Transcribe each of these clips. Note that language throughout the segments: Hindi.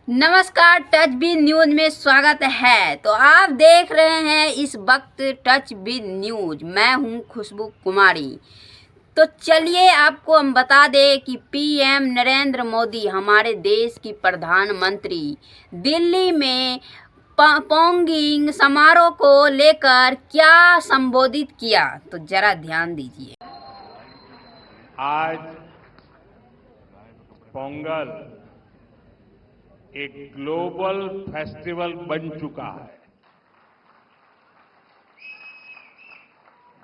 नमस्कार, टच बी न्यूज में स्वागत है। तो आप देख रहे हैं इस वक्त टच बी न्यूज। मैं हूं खुशबू कुमारी। तो चलिए आपको हम बता दें कि पीएम नरेंद्र मोदी हमारे देश की प्रधानमंत्री दिल्ली में पोंगिंग समारोह को लेकर क्या संबोधित किया, तो जरा ध्यान दीजिए। आज पोंगल एक ग्लोबल फेस्टिवल बन चुका है।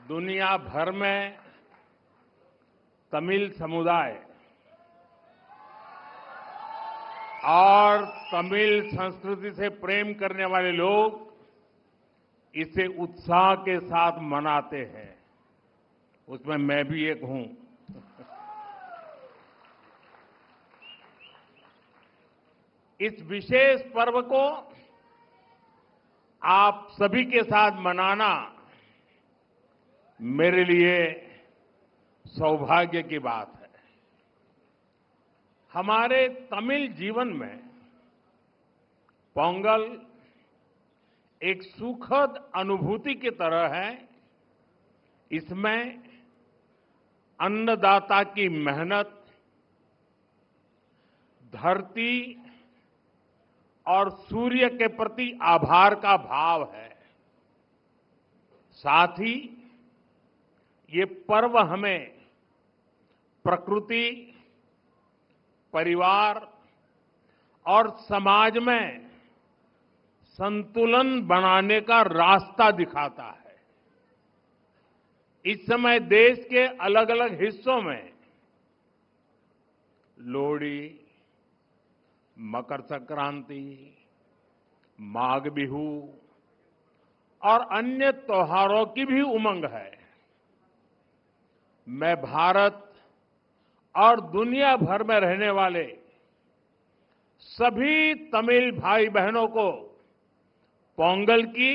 दुनिया भर में तमिल समुदाय और तमिल संस्कृति से प्रेम करने वाले लोग इसे उत्साह के साथ मनाते हैं। उसमें मैं भी एक हूं। इस विशेष पर्व को आप सभी के साथ मनाना मेरे लिए सौभाग्य की बात है। हमारे तमिल जीवन में पोंगल एक सुखद अनुभूति की तरह है। इसमें अन्नदाता की मेहनत, धरती और सूर्य के प्रति आभार का भाव है। साथ ही ये पर्व हमें प्रकृति, परिवार और समाज में संतुलन बनाने का रास्ता दिखाता है। इस समय देश के अलग अलग हिस्सों में लोहड़ी, मकर संक्रांति, माघ बिहू और अन्य त्योहारों की भी उमंग है। मैं भारत और दुनिया भर में रहने वाले सभी तमिल भाई बहनों को पोंगल की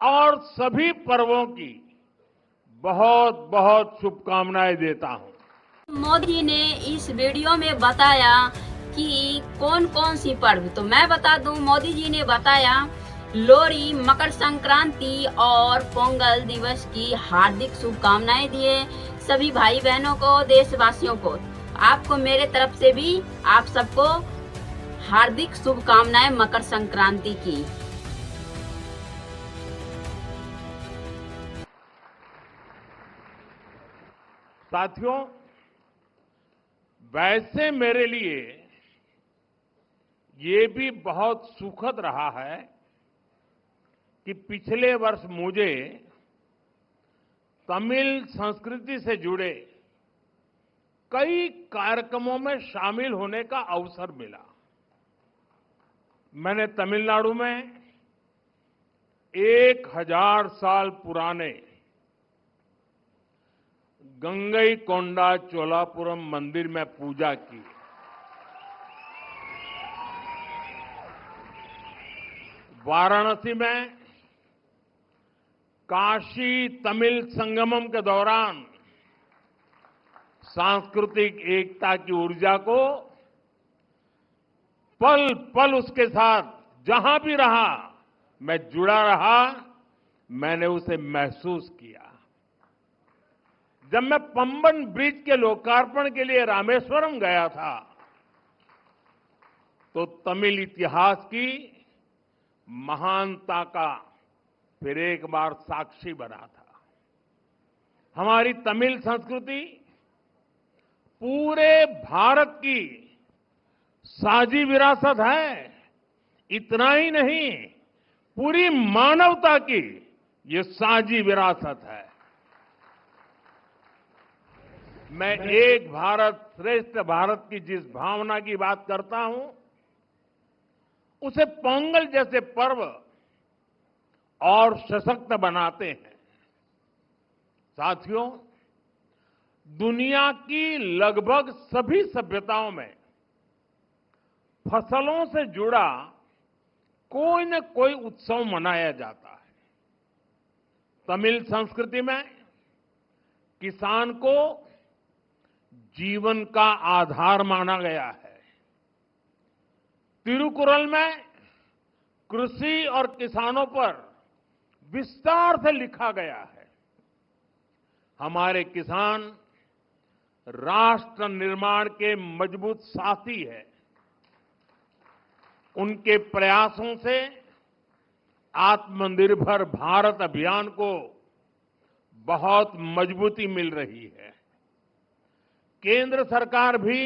और सभी पर्वों की बहुत बहुत शुभकामनाएं देता हूं। मोदी ने इस वीडियो में बताया कि कौन कौन सी पर्व, तो मैं बता दूं, मोदी जी ने बताया लोहड़ी, मकर संक्रांति और पोंगल दिवस की हार्दिक शुभकामनाएं दिए सभी भाई बहनों को, देशवासियों को। आपको मेरे तरफ से भी आप सबको हार्दिक शुभकामनाएं मकर संक्रांति की। साथियों, वैसे मेरे लिए ये भी बहुत सुखद रहा है कि पिछले वर्ष मुझे तमिल संस्कृति से जुड़े कई कार्यक्रमों में शामिल होने का अवसर मिला। मैंने तमिलनाडु में 1000 साल पुराने गंगईकोंडा चोलापुरम मंदिर में पूजा की। वाराणसी में काशी तमिल संगमम के दौरान सांस्कृतिक एकता की ऊर्जा को पल पल उसके साथ जहां भी रहा मैं जुड़ा रहा, मैंने उसे महसूस किया। जब मैं पंबन ब्रिज के लोकार्पण के लिए रामेश्वरम गया था तो तमिल इतिहास की महानता का फिर एक बार साक्षी बना था। हमारी तमिल संस्कृति पूरे भारत की साझी विरासत है। इतना ही नहीं, पूरी मानवता की ये साझी विरासत है। मैं एक भारत श्रेष्ठ भारत की जिस भावना की बात करता हूं, उसे पोंगल जैसे पर्व और सशक्त बनाते हैं। साथियों, दुनिया की लगभग सभी सभ्यताओं में फसलों से जुड़ा कोई न कोई उत्सव मनाया जाता है। तमिल संस्कृति में किसान को जीवन का आधार माना गया है। तिरुकुरल में कृषि और किसानों पर विस्तार से लिखा गया है। हमारे किसान राष्ट्र निर्माण के मजबूत साथी है। उनके प्रयासों से आत्मनिर्भर भारत अभियान को बहुत मजबूती मिल रही है। केंद्र सरकार भी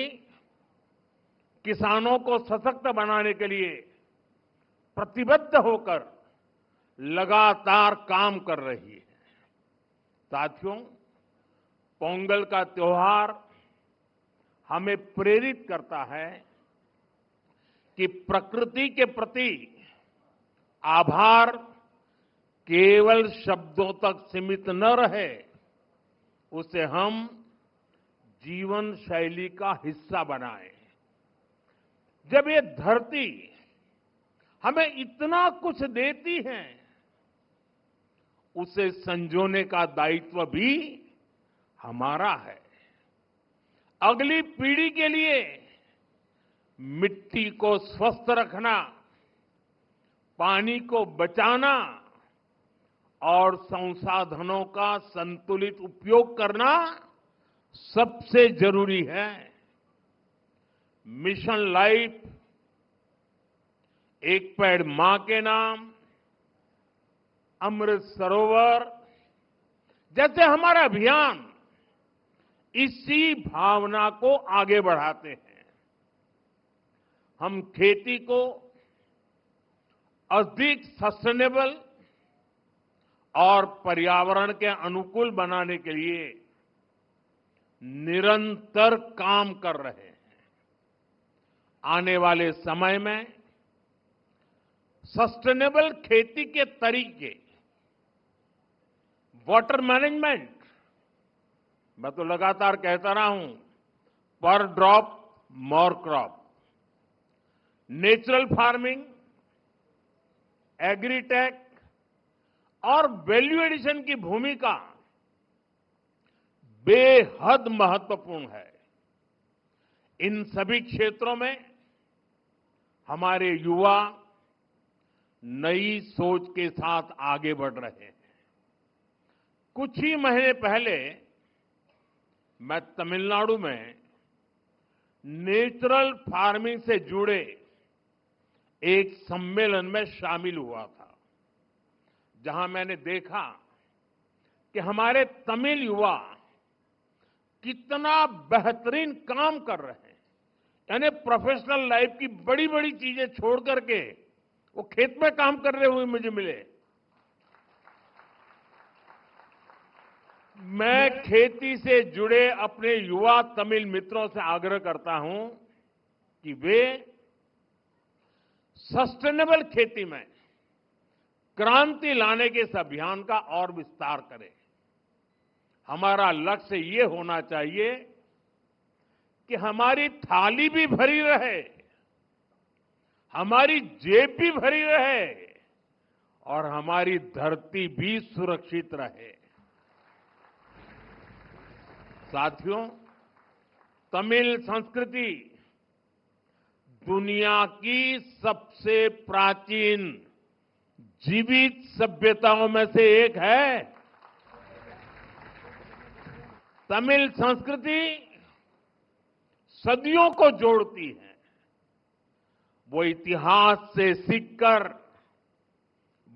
किसानों को सशक्त बनाने के लिए प्रतिबद्ध होकर लगातार काम कर रही है। साथियों, पोंगल का त्योहार हमें प्रेरित करता है कि प्रकृति के प्रति आभार केवल शब्दों तक सीमित न रहे, उसे हम जीवन शैली का हिस्सा बनाएं। जब ये धरती हमें इतना कुछ देती है, उसे संजोने का दायित्व भी हमारा है। अगली पीढ़ी के लिए मिट्टी को स्वस्थ रखना, पानी को बचाना और संसाधनों का संतुलित उपयोग करना सबसे जरूरी है। मिशन लाइफ, एक पेड़ मां के नाम, अमृत सरोवर जैसे हमारा अभियान इसी भावना को आगे बढ़ाते हैं। हम खेती को अधिक सस्टेनेबल और पर्यावरण के अनुकूल बनाने के लिए निरंतर काम कर रहे हैं। आने वाले समय में सस्टेनेबल खेती के तरीके, वाटर मैनेजमेंट, मैं तो लगातार कहता रहा हूं, पर drop more crop, natural farming, agritech और वैल्यू एडिशन की भूमिका बेहद महत्वपूर्ण है। इन सभी क्षेत्रों में हमारे युवा नई सोच के साथ आगे बढ़ रहे हैं। कुछ ही महीने पहले मैं तमिलनाडु में नेचुरल फार्मिंग से जुड़े एक सम्मेलन में शामिल हुआ था, जहां मैंने देखा कि हमारे तमिल युवा कितना बेहतरीन काम कर रहे हैं। यानी प्रोफेशनल लाइफ की बड़ी बड़ी चीजें छोड़ करके वो खेत में काम कर रहे हुए मुझे मिले। मैं खेती से जुड़े अपने युवा तमिल मित्रों से आग्रह करता हूं कि वे सस्टेनेबल खेती में क्रांति लाने के इस अभियान का और विस्तार करें। हमारा लक्ष्य ये होना चाहिए कि हमारी थाली भी भरी रहे, हमारी जेब भी भरी रहे और हमारी धरती भी सुरक्षित रहे। साथियों, तमिल संस्कृति दुनिया की सबसे प्राचीन जीवित सभ्यताओं में से एक है। तमिल संस्कृति सदियों को जोड़ती है। वो इतिहास से सीखकर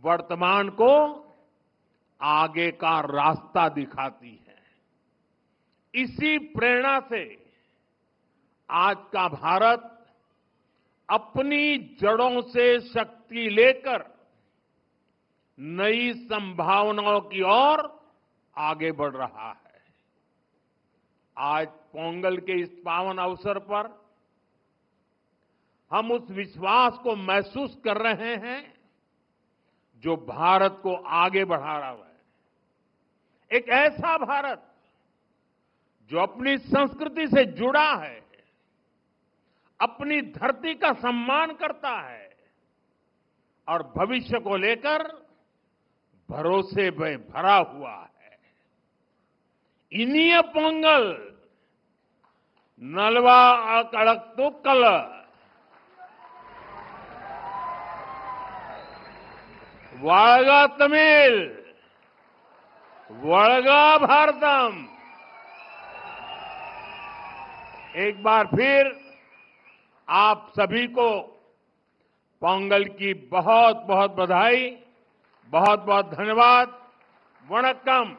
वर्तमान को आगे का रास्ता दिखाती है। इसी प्रेरणा से आज का भारत अपनी जड़ों से शक्ति लेकर नई संभावनाओं की ओर आगे बढ़ रहा है। आज पोंगल के इस पावन अवसर पर हम उस विश्वास को महसूस कर रहे हैं जो भारत को आगे बढ़ा रहा है। एक ऐसा भारत जो अपनी संस्कृति से जुड़ा है, अपनी धरती का सम्मान करता है और भविष्य को लेकर भरोसे में भरा हुआ है। इनिय पोंगल नलवा अकड़क तो कल वाळगा तमिल, वळगा भारतम। एक बार फिर आप सभी को पोंगल की बहुत बहुत बधाई, बहुत बहुत धन्यवाद। वणक्कम।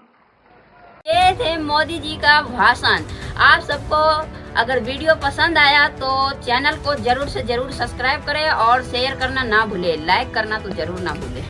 ये थे मोदी जी का भाषण। आप सबको अगर वीडियो पसंद आया तो चैनल को जरूर से जरूर सब्सक्राइब करें और शेयर करना ना भूलें, लाइक करना तो जरूर ना भूलें।